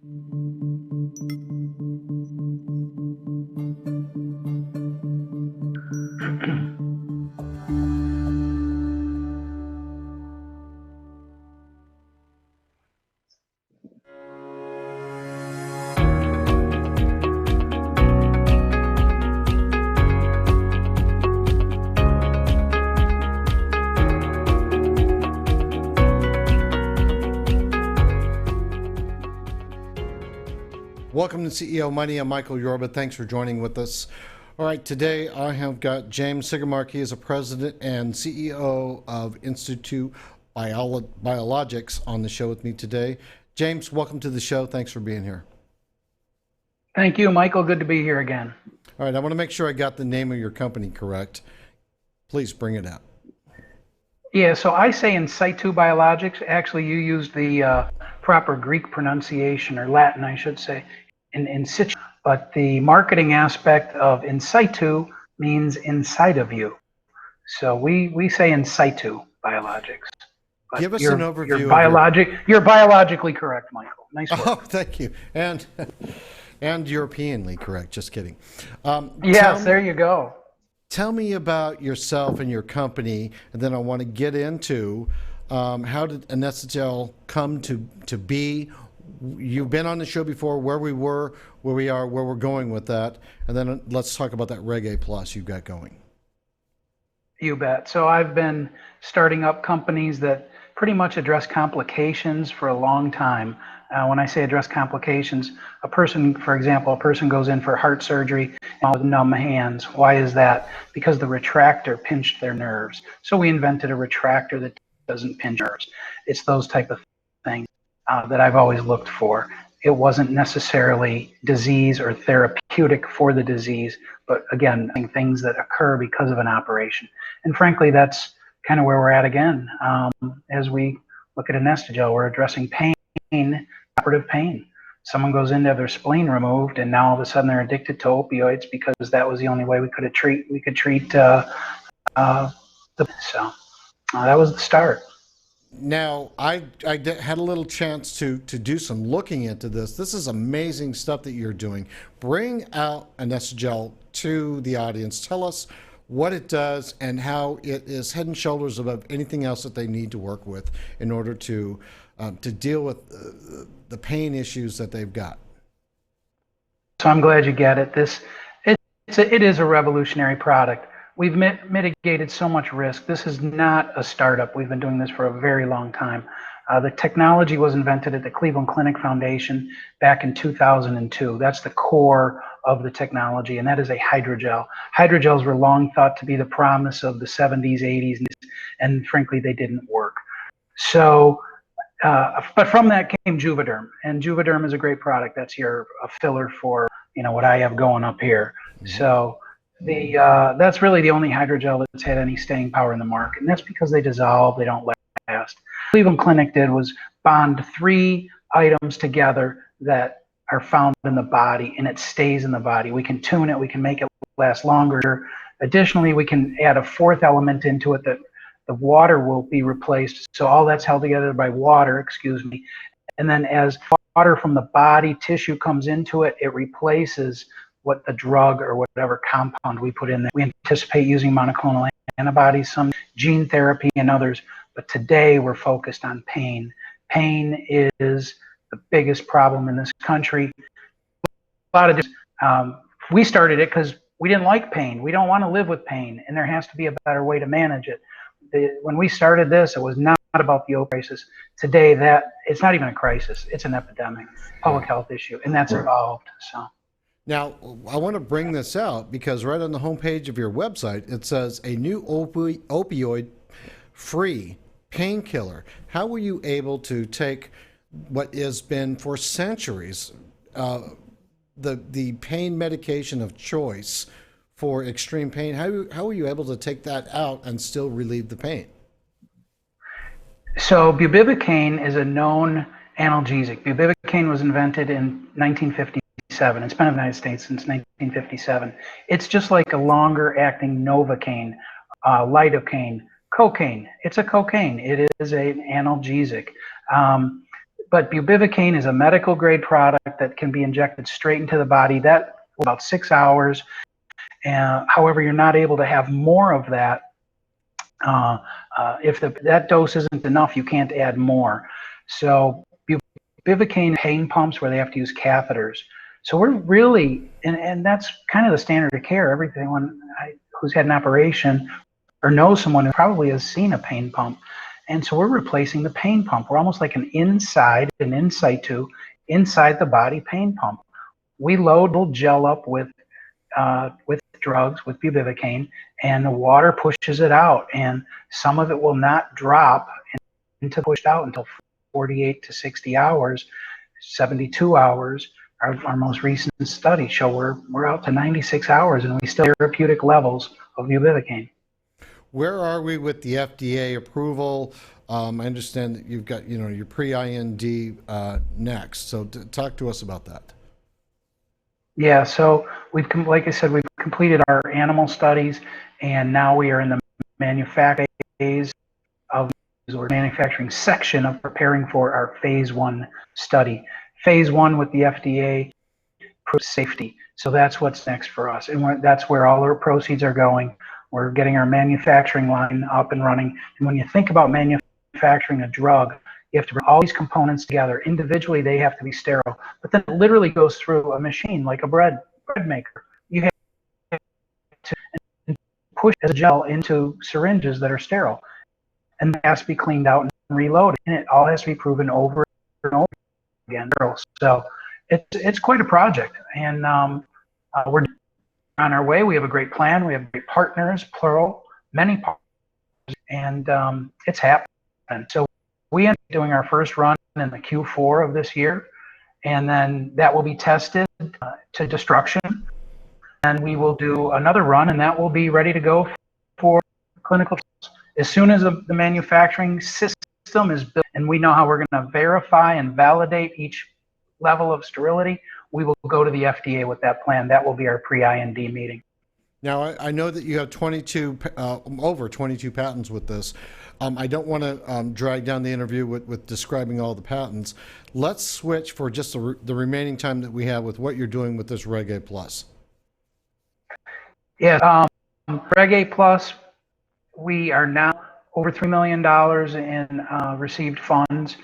Welcome to CEO Money. I'm Michael Yorba. Thanks for joining with us. All right, today I have got James Segermark. He is a president and CEO of InSitu Biologics on the show with me today. James, welcome to the show. Thanks for being here. Thank you, Michael. Good to be here again. All right, I want to make sure I got the name of your company correct. Please bring it out. Yeah, so I say InSitu Biologics. Actually, you used the proper Greek pronunciation, or Latin, I should say, in situ. But the marketing aspect of InSitu means inside of you. So we say InSitu Biologics. But give us an overview. You're biologically correct, Michael. Nice work. Oh, thank you. And Europeanly correct. Just kidding. Yes, there you go. Tell me about yourself and your company, and then I want to get into how did AnestaGel come to be. You've been on the show before, where we were, where we are, where we're going with that, and then let's talk about that Reg A Plus you've got going. You bet. So I've been starting up companies that pretty much address complications for a long time. When I say address complications, a person goes in for heart surgery with numb hands. Why is that? Because the retractor pinched their nerves. So we invented a retractor that doesn't pinch nerves. It's those type of things that I've always looked for. It wasn't necessarily disease or therapeutic for the disease, but again, things that occur because of an operation. And frankly, that's kind of where we're at again. As we look at AnestaGel, we're addressing pain, operative pain. Someone goes in to have their spleen removed, and now all of a sudden they're addicted to opioids because that was the only way we could treat. That was the start. Now, I had a little chance to do some looking into this. This is amazing stuff that you're doing. Bring out AnestaGel to the audience. Tell us what it does and how it is head and shoulders above anything else that they need to work with in order to deal with the pain issues that they've got. So I'm glad you get it. It is a revolutionary product. We've mitigated so much risk. This is not a startup. We've been doing this for a very long time. The technology was invented at the Cleveland Clinic Foundation back in 2002. That's the core of the technology, and that is a hydrogel. Hydrogels were long thought to be the promise of the 70s, 80s, and frankly, they didn't work. So, but from that came Juvederm, and Juvederm is a great product. That's a filler for what I have going up here. Mm-hmm. So that's really the only hydrogel that's had any staying power in the market, and that's because they dissolve, they don't last. Cleveland Clinic did was bond 3 items together that are found in the body, and it stays in the body. We can tune it, we can make it last longer. Additionally, we can add a 4th element into it that the water will be replaced. So all that's held together by water, and then as water from the body tissue comes into it, it replaces what the drug or whatever compound we put in there. We anticipate using monoclonal antibodies, some gene therapy, and others. But today we're focused on pain. Pain is the biggest problem in this country. We started it because we didn't like pain. We don't want to live with pain, and there has to be a better way to manage it. When we started this, it was not about the opioid crisis. Today, it's not even a crisis. It's an epidemic, public health issue, and that's evolved. So. Now, I want to bring this out because right on the homepage of your website, it says a new opioid-free painkiller. How were you able to take what has been for centuries the pain medication of choice for extreme pain? How were you able to take that out and still relieve the pain? So bupivacaine is a known analgesic. Bupivacaine was invented in 1950. It's been in the United States since 1957. It's just like a longer-acting Novocaine, lidocaine, cocaine. It's a cocaine. It is an analgesic. but bupivacaine is a medical grade product that can be injected straight into the body. That about 6 hours. However, you're not able to have more of that. If that dose isn't enough, you can't add more. So bupivacaine pain pumps where they have to use catheters. So we're really, and that's kind of the standard of care. Everyone who's had an operation or knows someone who probably has seen a pain pump. And so we're replacing the pain pump. We're almost like an in situ, inside the body pain pump. We load gel up with drugs, with bupivacaine, and the water pushes it out. And some of it will not drop into pushed out until 48 to 60 hours, 72 hours. Our most recent studies show we're out to 96 hours, and we still have therapeutic levels of bupivacaine. Where are we with the FDA approval? I understand that you've got your pre-IND next. So talk to us about that. Yeah, so like I said, we've completed our animal studies, and now we are in the manufacturing phase of or manufacturing section of preparing for our phase 1 study. Phase 1 with the FDA proves safety. So that's what's next for us, and that's where all our proceeds are going. We're getting our manufacturing line up and running. And when you think about manufacturing a drug, you have to bring all these components together. Individually, they have to be sterile, but then it literally goes through a machine like a bread maker. You have to push the gel into syringes that are sterile, and it has to be cleaned out and reloaded, and it all has to be proven over and over again. So it's quite a project, and we're on our way. We have a great plan. We have great partners, plural, many partners, and it's happening. So we end up doing our first run in the Q4 of this year, and then that will be tested to destruction. And we will do another run, and that will be ready to go for clinical trials. As soon as the manufacturing system is built and we know how we're going to verify and validate each level of sterility, we will go to the FDA with that plan. That will be our pre-IND meeting. Now, I know that you have over 22 patents with this. I don't want to drag down the interview with describing all the patents. Let's switch for just the remaining time that we have with what you're doing with this Reg A Plus. Yeah, Reg A Plus, we are now over $3 million in received funds.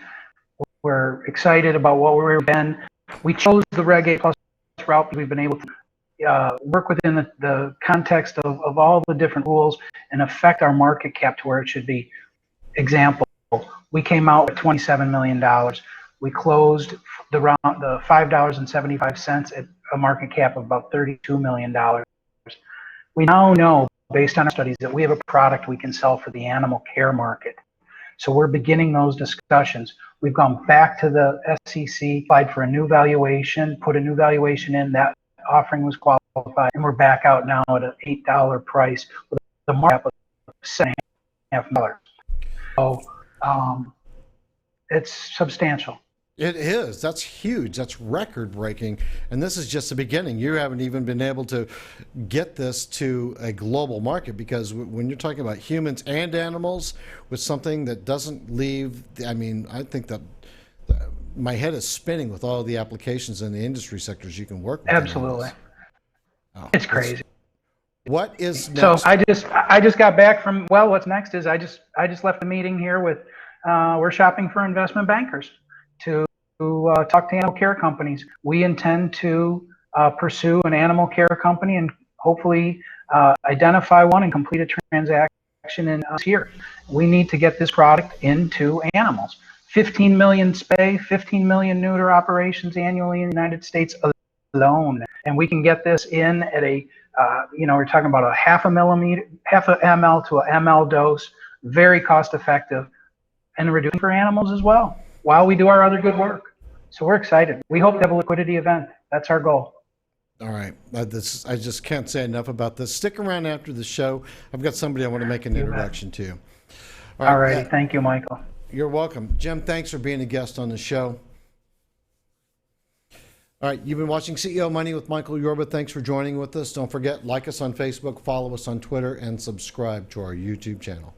We're excited about what we've been. We chose the Reg A Plus route because we've been able to work within the context of all the different rules and affect our market cap to where it should be. Example, we came out with $27 million. We closed the round, the $5.75 at a market cap of about $32 million. We now know, based on our studies, that we have a product we can sell for the animal care market. So we're beginning those discussions. We've gone back to the SEC, applied for a new valuation, put a new valuation in. That offering was qualified, and we're back out now at an $8 price with a market cap of $7.5 million. So it's substantial. It is. That's huge. That's record breaking. And this is just the beginning. You haven't even been able to get this to a global market, because when you're talking about humans and animals with something that doesn't leave, I mean, I think that my head is spinning with all the applications in the industry sectors you can work with. Absolutely. Oh, it's crazy. What is next? So I just got back from, well, what's next is I just left a meeting here with, we're shopping for investment bankers to talk to animal care companies. We intend to pursue an animal care company and hopefully identify one and complete a transaction in this year. We need to get this product into animals. 15 million spay, 15 million neuter operations annually in the United States alone. And we can get this in at a, we're talking about a half a ml to a ml dose, very cost effective, and reducing for animals as well, while we do our other good work. So we're excited. We hope to have a liquidity event. That's our goal. All right. I just can't say enough about this. Stick around after the show. I've got somebody I want to make an introduction to. All right. Thank you, Michael. You're welcome. Jim, thanks for being a guest on the show. All right. You've been watching CEO Money with Michael Yorba. Thanks for joining with us. Don't forget, like us on Facebook, follow us on Twitter, and subscribe to our YouTube channel.